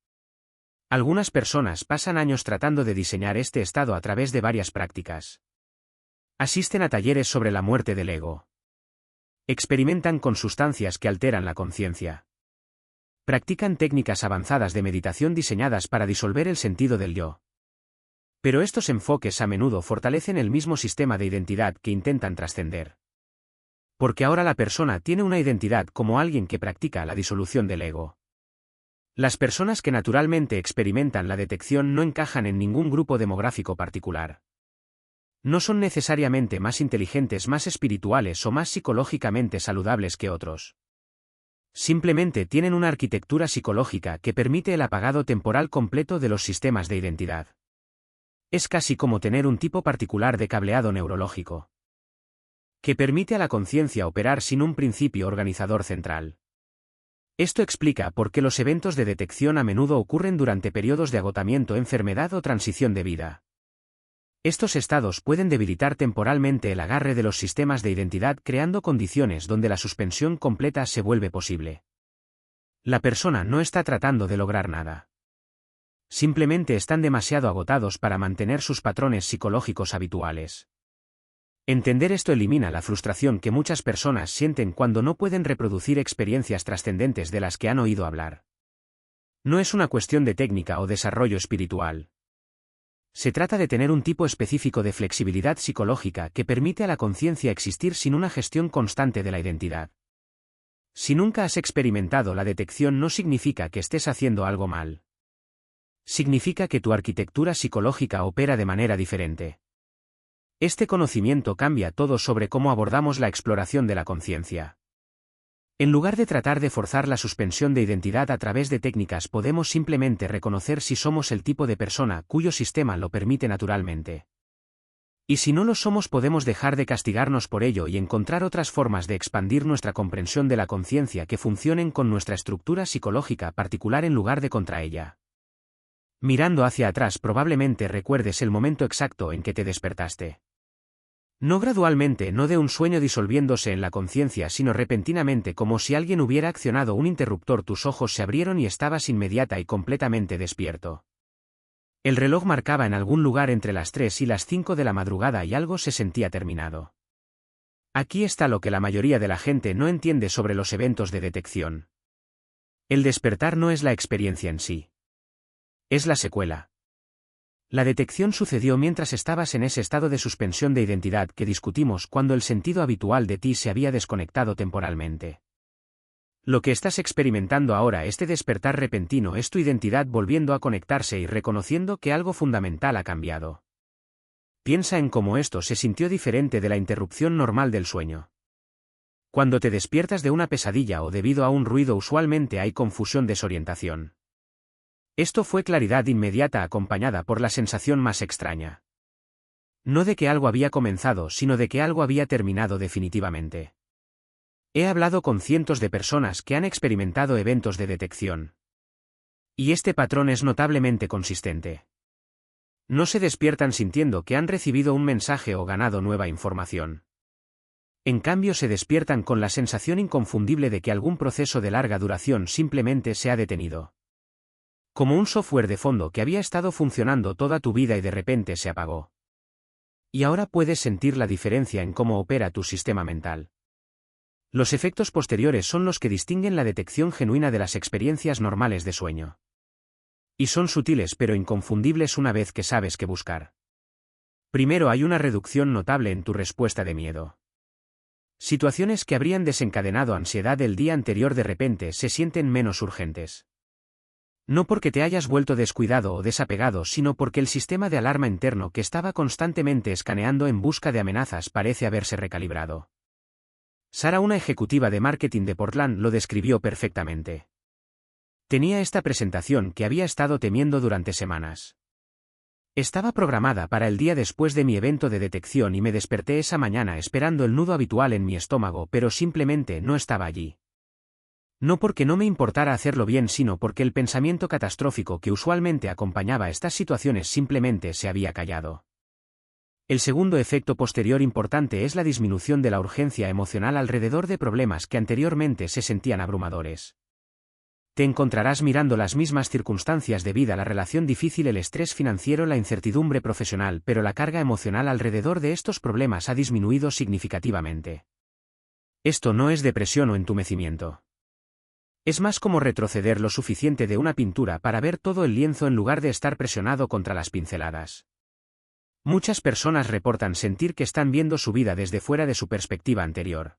Algunas personas pasan años tratando de diseñar este estado a través de varias prácticas. Asisten a talleres sobre la muerte del ego. Experimentan con sustancias que alteran la conciencia. Practican técnicas avanzadas de meditación diseñadas para disolver el sentido del yo. Pero estos enfoques a menudo fortalecen el mismo sistema de identidad que intentan trascender. Porque ahora la persona tiene una identidad como alguien que practica la disolución del ego. Las personas que naturalmente experimentan la detección no encajan en ningún grupo demográfico particular. No son necesariamente más inteligentes, más espirituales o más psicológicamente saludables que otros. Simplemente tienen una arquitectura psicológica que permite el apagado temporal completo de los sistemas de identidad. Es casi como tener un tipo particular de cableado neurológico, que permite a la conciencia operar sin un principio organizador central. Esto explica por qué los eventos de detección a menudo ocurren durante periodos de agotamiento, enfermedad o transición de vida. Estos estados pueden debilitar temporalmente el agarre de los sistemas de identidad, creando condiciones donde la suspensión completa se vuelve posible. La persona no está tratando de lograr nada. Simplemente están demasiado agotados para mantener sus patrones psicológicos habituales. Entender esto elimina la frustración que muchas personas sienten cuando no pueden reproducir experiencias trascendentes de las que han oído hablar. No es una cuestión de técnica o desarrollo espiritual. Se trata de tener un tipo específico de flexibilidad psicológica que permite a la conciencia existir sin una gestión constante de la identidad. Si nunca has experimentado la detección, no significa que estés haciendo algo mal. Significa que tu arquitectura psicológica opera de manera diferente. Este conocimiento cambia todo sobre cómo abordamos la exploración de la conciencia. En lugar de tratar de forzar la suspensión de identidad a través de técnicas, podemos simplemente reconocer si somos el tipo de persona cuyo sistema lo permite naturalmente. Y si no lo somos, podemos dejar de castigarnos por ello y encontrar otras formas de expandir nuestra comprensión de la conciencia que funcionen con nuestra estructura psicológica particular en lugar de contra ella. Mirando hacia atrás, probablemente recuerdes el momento exacto en que te despertaste. No gradualmente, no de un sueño disolviéndose en la conciencia, sino repentinamente, como si alguien hubiera accionado un interruptor. Tus ojos se abrieron y estabas inmediata y completamente despierto. El reloj marcaba en algún lugar entre las 3 y las 5 de la madrugada y algo se sentía terminado. Aquí está lo que la mayoría de la gente no entiende sobre los eventos de detección. El despertar no es la experiencia en sí. Es la secuela. La detección sucedió mientras estabas en ese estado de suspensión de identidad que discutimos, cuando el sentido habitual de ti se había desconectado temporalmente. Lo que estás experimentando ahora, este despertar repentino, es tu identidad volviendo a conectarse y reconociendo que algo fundamental ha cambiado. Piensa en cómo esto se sintió diferente de la interrupción normal del sueño. Cuando te despiertas de una pesadilla o debido a un ruido, usualmente hay confusión, desorientación. Esto fue claridad inmediata acompañada por la sensación más extraña. No de que algo había comenzado, sino de que algo había terminado definitivamente. He hablado con cientos de personas que han experimentado eventos de detección. Y este patrón es notablemente consistente. No se despiertan sintiendo que han recibido un mensaje o ganado nueva información. En cambio, se despiertan con la sensación inconfundible de que algún proceso de larga duración simplemente se ha detenido. Como un software de fondo que había estado funcionando toda tu vida y de repente se apagó. Y ahora puedes sentir la diferencia en cómo opera tu sistema mental. Los efectos posteriores son los que distinguen la detección genuina de las experiencias normales de sueño. Y son sutiles pero inconfundibles una vez que sabes qué buscar. Primero, hay una reducción notable en tu respuesta de miedo. Situaciones que habrían desencadenado ansiedad el día anterior de repente se sienten menos urgentes. No porque te hayas vuelto descuidado o desapegado, sino porque el sistema de alarma interno que estaba constantemente escaneando en busca de amenazas parece haberse recalibrado. Sara, una ejecutiva de marketing de Portland, lo describió perfectamente. Tenía esta presentación que había estado temiendo durante semanas. Estaba programada para el día después de mi evento de detección y me desperté esa mañana esperando el nudo habitual en mi estómago, pero simplemente no estaba allí. No porque no me importara hacerlo bien, sino porque el pensamiento catastrófico que usualmente acompañaba estas situaciones simplemente se había callado. El segundo efecto posterior importante es la disminución de la urgencia emocional alrededor de problemas que anteriormente se sentían abrumadores. Te encontrarás mirando las mismas circunstancias de vida, la relación difícil, el estrés financiero, la incertidumbre profesional, pero la carga emocional alrededor de estos problemas ha disminuido significativamente. Esto no es depresión o entumecimiento. Es más como retroceder lo suficiente de una pintura para ver todo el lienzo en lugar de estar presionado contra las pinceladas. Muchas personas reportan sentir que están viendo su vida desde fuera de su perspectiva anterior.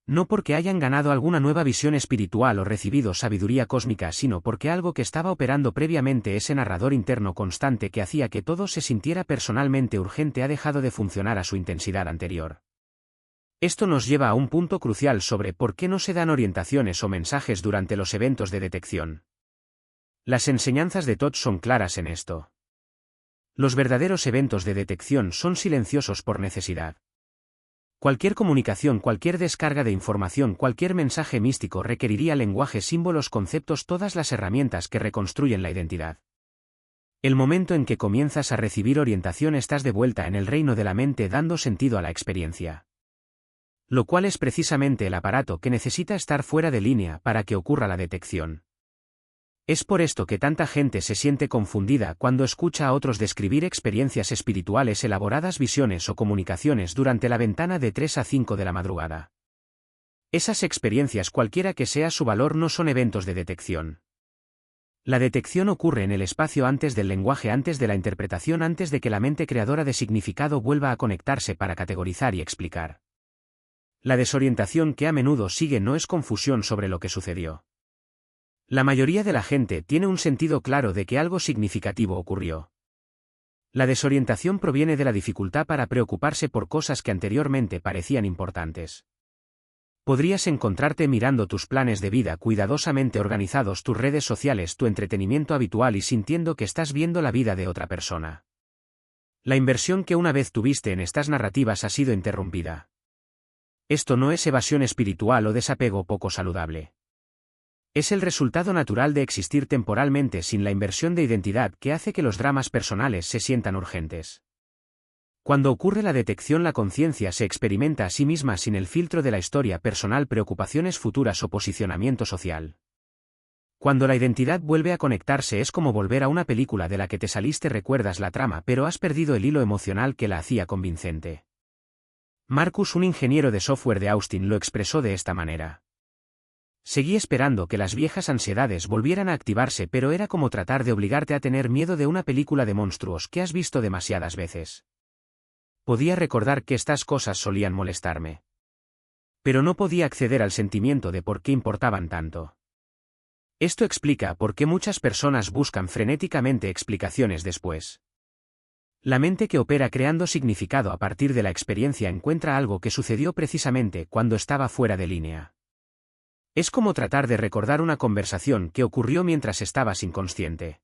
No porque hayan ganado alguna nueva visión espiritual o recibido sabiduría cósmica, sino porque algo que estaba operando previamente, ese narrador interno constante que hacía que todo se sintiera personalmente urgente, ha dejado de funcionar a su intensidad anterior. Esto nos lleva a un punto crucial sobre por qué no se dan orientaciones o mensajes durante los eventos de detección. Las enseñanzas de Todd son claras en esto. Los verdaderos eventos de detección son silenciosos por necesidad. Cualquier comunicación, cualquier descarga de información, cualquier mensaje místico requeriría lenguaje, símbolos, conceptos, todas las herramientas que reconstruyen la identidad. El momento en que comienzas a recibir orientación, estás de vuelta en el reino de la mente, dando sentido a la experiencia. Lo cual es precisamente el aparato que necesita estar fuera de línea para que ocurra la detección. Es por esto que tanta gente se siente confundida cuando escucha a otros describir experiencias espirituales elaboradas, visiones o comunicaciones durante la ventana de 3 a 5 de la madrugada. Esas experiencias, cualquiera que sea su valor, no son eventos de detección. La detección ocurre en el espacio antes del lenguaje, antes de la interpretación, antes de que la mente creadora de significado vuelva a conectarse para categorizar y explicar. La desorientación que a menudo sigue no es confusión sobre lo que sucedió. La mayoría de la gente tiene un sentido claro de que algo significativo ocurrió. La desorientación proviene de la dificultad para preocuparse por cosas que anteriormente parecían importantes. Podrías encontrarte mirando tus planes de vida cuidadosamente organizados, tus redes sociales, tu entretenimiento habitual, y sintiendo que estás viendo la vida de otra persona. La inversión que una vez tuviste en estas narrativas ha sido interrumpida. Esto no es evasión espiritual o desapego poco saludable. Es el resultado natural de existir temporalmente sin la inversión de identidad que hace que los dramas personales se sientan urgentes. Cuando ocurre la detección, la conciencia se experimenta a sí misma sin el filtro de la historia personal, preocupaciones futuras o posicionamiento social. Cuando la identidad vuelve a conectarse, es como volver a una película de la que te saliste, recuerdas la trama, pero has perdido el hilo emocional que la hacía convincente. Marcus, un ingeniero de software de Austin, lo expresó de esta manera. Seguí esperando que las viejas ansiedades volvieran a activarse, pero era como tratar de obligarte a tener miedo de una película de monstruos que has visto demasiadas veces. Podía recordar que estas cosas solían molestarme. Pero no podía acceder al sentimiento de por qué importaban tanto. Esto explica por qué muchas personas buscan frenéticamente explicaciones después. La mente que opera creando significado a partir de la experiencia encuentra algo que sucedió precisamente cuando estaba fuera de línea. Es como tratar de recordar una conversación que ocurrió mientras estabas inconsciente.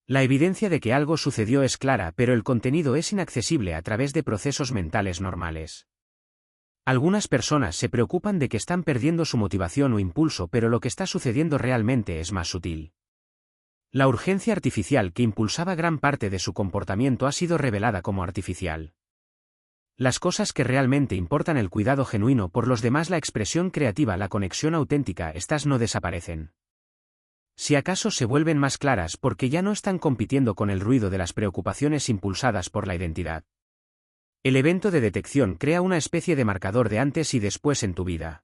La evidencia de que algo sucedió es clara, pero el contenido es inaccesible a través de procesos mentales normales. Algunas personas se preocupan de que están perdiendo su motivación o impulso, pero lo que está sucediendo realmente es más sutil. La urgencia artificial que impulsaba gran parte de su comportamiento ha sido revelada como artificial. Las cosas que realmente importan, el cuidado genuino por los demás, la expresión creativa, la conexión auténtica, estas no desaparecen. Si acaso se vuelven más claras porque ya no están compitiendo con el ruido de las preocupaciones impulsadas por la identidad. El evento de detección crea una especie de marcador de antes y después en tu vida.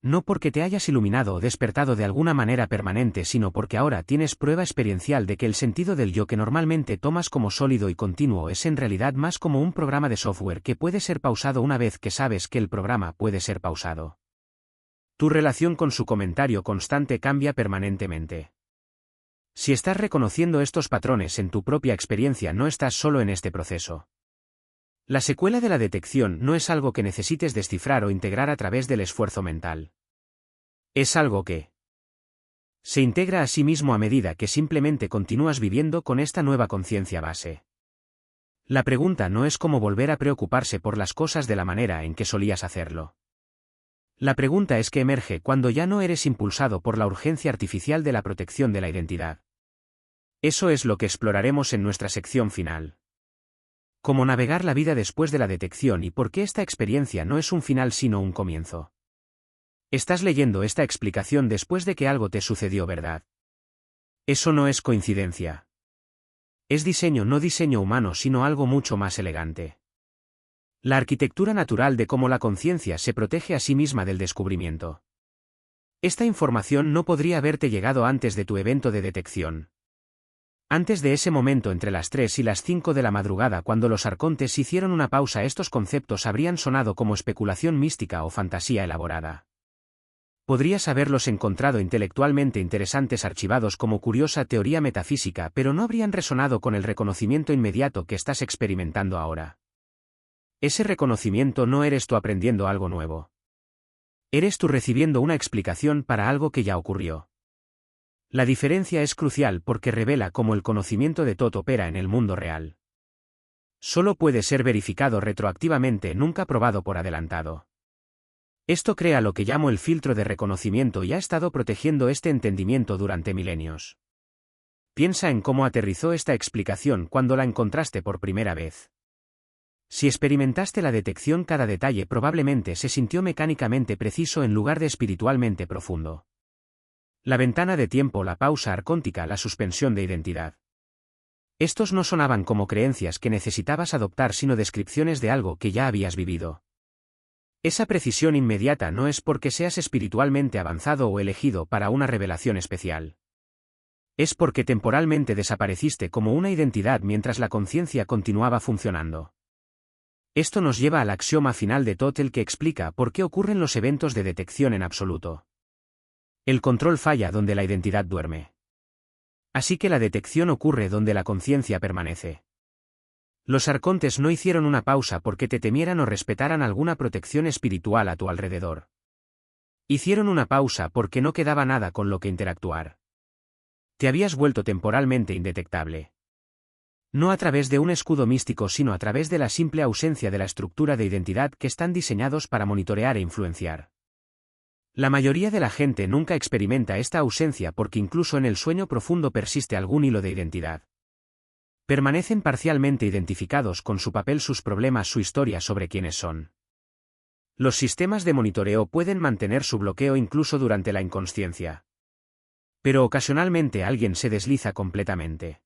No porque te hayas iluminado o despertado de alguna manera permanente, sino porque ahora tienes prueba experiencial de que el sentido del yo que normalmente tomas como sólido y continuo es en realidad más como un programa de software que puede ser pausado una vez que sabes que el programa puede ser pausado. Tu relación con su comentario constante cambia permanentemente. Si estás reconociendo estos patrones en tu propia experiencia, no estás solo en este proceso. La secuela de la detección no es algo que necesites descifrar o integrar a través del esfuerzo mental. Es algo que se integra a sí mismo a medida que simplemente continúas viviendo con esta nueva conciencia base. La pregunta no es cómo volver a preocuparse por las cosas de la manera en que solías hacerlo. La pregunta es qué emerge cuando ya no eres impulsado por la urgencia artificial de la protección de la identidad. Eso es lo que exploraremos en nuestra sección final. Cómo navegar la vida después de la detección y por qué esta experiencia no es un final sino un comienzo. Estás leyendo esta explicación después de que algo te sucedió, ¿verdad? Eso no es coincidencia. Es diseño, no diseño humano, sino algo mucho más elegante. La arquitectura natural de cómo la conciencia se protege a sí misma del descubrimiento. Esta información no podría haberte llegado antes de tu evento de detección. Antes de ese momento entre las 3 y las 5 de la madrugada, cuando los arcontes hicieron una pausa, estos conceptos habrían sonado como especulación mística o fantasía elaborada. Podrías haberlos encontrado intelectualmente interesantes, archivados como curiosa teoría metafísica, pero no habrían resonado con el reconocimiento inmediato que estás experimentando ahora. Ese reconocimiento no eres tú aprendiendo algo nuevo. Eres tú recibiendo una explicación para algo que ya ocurrió. La diferencia es crucial porque revela cómo el conocimiento de Thoth opera en el mundo real. Solo puede ser verificado retroactivamente, nunca probado por adelantado. Esto crea lo que llamo el filtro de reconocimiento y ha estado protegiendo este entendimiento durante milenios. Piensa en cómo aterrizó esta explicación cuando la encontraste por primera vez. Si experimentaste la detección, cada detalle probablemente se sintió mecánicamente preciso en lugar de espiritualmente profundo. La ventana de tiempo, la pausa arcóntica, la suspensión de identidad. Estos no sonaban como creencias que necesitabas adoptar, sino descripciones de algo que ya habías vivido. Esa precisión inmediata no es porque seas espiritualmente avanzado o elegido para una revelación especial. Es porque temporalmente desapareciste como una identidad mientras la conciencia continuaba funcionando. Esto nos lleva al axioma final de Thoth, el que explica por qué ocurren los eventos de detección en absoluto. El control falla donde la identidad duerme. Así que la detección ocurre donde la conciencia permanece. Los arcontes no hicieron una pausa porque te temieran o respetaran alguna protección espiritual a tu alrededor. Hicieron una pausa porque no quedaba nada con lo que interactuar. Te habías vuelto temporalmente indetectable. No a través de un escudo místico, sino a través de la simple ausencia de la estructura de identidad que están diseñados para monitorear e influenciar. La mayoría de la gente nunca experimenta esta ausencia porque incluso en el sueño profundo persiste algún hilo de identidad. Permanecen parcialmente identificados con su papel, sus problemas, su historia sobre quiénes son. Los sistemas de monitoreo pueden mantener su bloqueo incluso durante la inconsciencia. Pero ocasionalmente alguien se desliza completamente.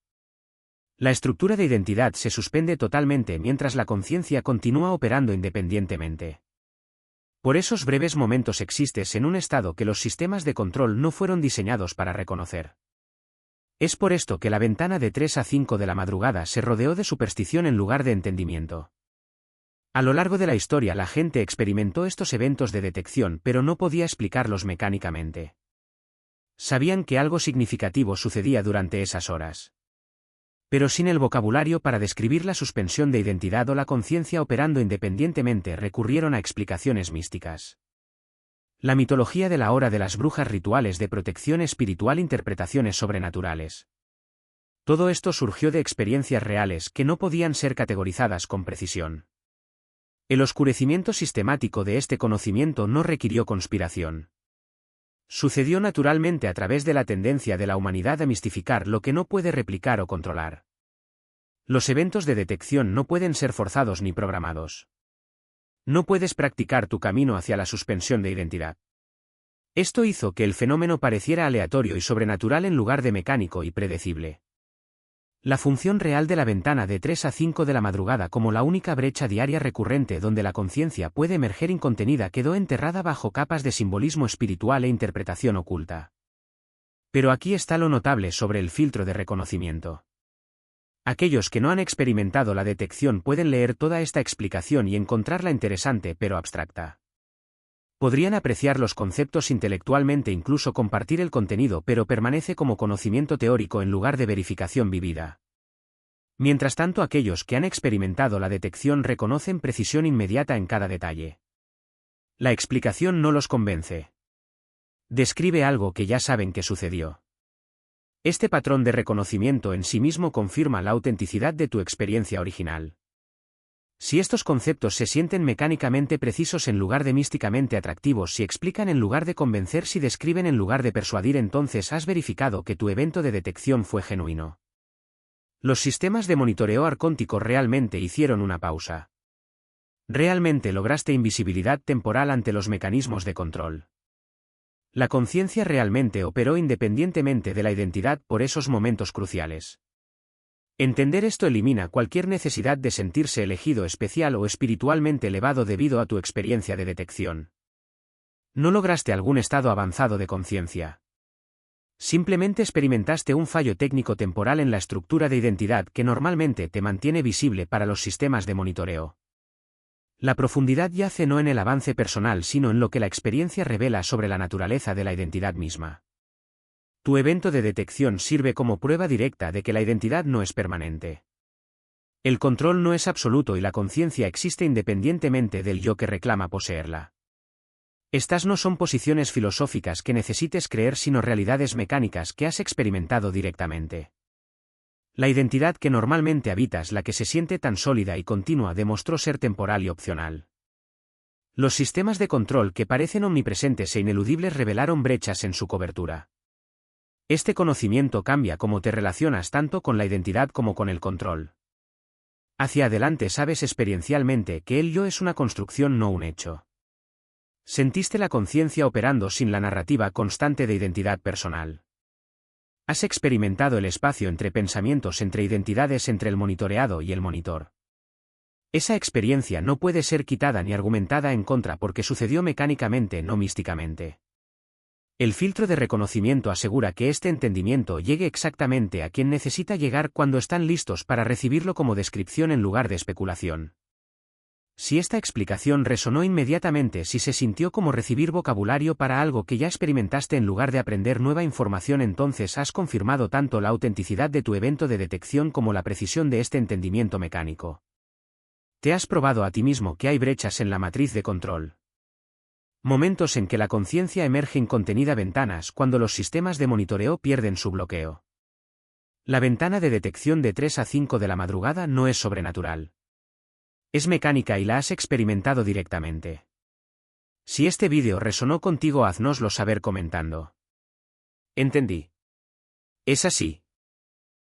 La estructura de identidad se suspende totalmente mientras la conciencia continúa operando independientemente. Por esos breves momentos existes en un estado que los sistemas de control no fueron diseñados para reconocer. Es por esto que la ventana de 3 a 5 de la madrugada se rodeó de superstición en lugar de entendimiento. A lo largo de la historia la gente experimentó estos eventos de detección, pero no podía explicarlos mecánicamente. Sabían que algo significativo sucedía durante esas horas. Pero sin el vocabulario para describir la suspensión de identidad o la conciencia operando independientemente, recurrieron a explicaciones místicas. La mitología de la hora de las brujas, rituales de protección espiritual, interpretaciones sobrenaturales. Todo esto surgió de experiencias reales que no podían ser categorizadas con precisión. El oscurecimiento sistemático de este conocimiento no requirió conspiración. Sucedió naturalmente a través de la tendencia de la humanidad a mistificar lo que no puede replicar o controlar. Los eventos de detección no pueden ser forzados ni programados. No puedes practicar tu camino hacia la suspensión de identidad. Esto hizo que el fenómeno pareciera aleatorio y sobrenatural en lugar de mecánico y predecible. La función real de la ventana de 3 a 5 de la madrugada como la única brecha diaria recurrente donde la conciencia puede emerger incontenida quedó enterrada bajo capas de simbolismo espiritual e interpretación oculta. Pero aquí está lo notable sobre el filtro de reconocimiento. Aquellos que no han experimentado la detección pueden leer toda esta explicación y encontrarla interesante pero abstracta. Podrían apreciar los conceptos intelectualmente, incluso compartir el contenido, pero permanece como conocimiento teórico en lugar de verificación vivida. Mientras tanto, aquellos que han experimentado la detección reconocen precisión inmediata en cada detalle. La explicación no los convence. Describe algo que ya saben que sucedió. Este patrón de reconocimiento en sí mismo confirma la autenticidad de tu experiencia original. Si estos conceptos se sienten mecánicamente precisos en lugar de místicamente atractivos, si explican en lugar de convencer, si describen en lugar de persuadir, entonces has verificado que tu evento de detección fue genuino. Los sistemas de monitoreo arcóntico realmente hicieron una pausa. Realmente lograste invisibilidad temporal ante los mecanismos de control. La conciencia realmente operó independientemente de la identidad por esos momentos cruciales. Entender esto elimina cualquier necesidad de sentirse elegido especial o espiritualmente elevado debido a tu experiencia de detección. No lograste algún estado avanzado de conciencia. Simplemente experimentaste un fallo técnico temporal en la estructura de identidad que normalmente te mantiene visible para los sistemas de monitoreo. La profundidad yace no en el avance personal sino en lo que la experiencia revela sobre la naturaleza de la identidad misma. Tu evento de detección sirve como prueba directa de que la identidad no es permanente. El control no es absoluto y la conciencia existe independientemente del yo que reclama poseerla. Estas no son posiciones filosóficas que necesites creer sino realidades mecánicas que has experimentado directamente. La identidad que normalmente habitas, la que se siente tan sólida y continua, demostró ser temporal y opcional. Los sistemas de control que parecen omnipresentes e ineludibles revelaron brechas en su cobertura. Este conocimiento cambia cómo te relacionas tanto con la identidad como con el control. Hacia adelante sabes experiencialmente que el yo es una construcción, no un hecho. Sentiste la conciencia operando sin la narrativa constante de identidad personal. Has experimentado el espacio entre pensamientos, entre identidades, entre el monitoreado y el monitor. Esa experiencia no puede ser quitada ni argumentada en contra porque sucedió mecánicamente, no místicamente. El filtro de reconocimiento asegura que este entendimiento llegue exactamente a quien necesita llegar cuando están listos para recibirlo como descripción en lugar de especulación. Si esta explicación resonó inmediatamente, si se sintió como recibir vocabulario para algo que ya experimentaste en lugar de aprender nueva información, entonces has confirmado tanto la autenticidad de tu evento de detección como la precisión de este entendimiento mecánico. Te has probado a ti mismo que hay brechas en la matriz de control. Momentos en que la conciencia emerge incontenida, ventanas cuando los sistemas de monitoreo pierden su bloqueo. La ventana de detección de 3 a 5 de la madrugada no es sobrenatural. Es mecánica y la has experimentado directamente. Si este vídeo resonó contigo, haznoslo saber comentando. Entendí. Es así.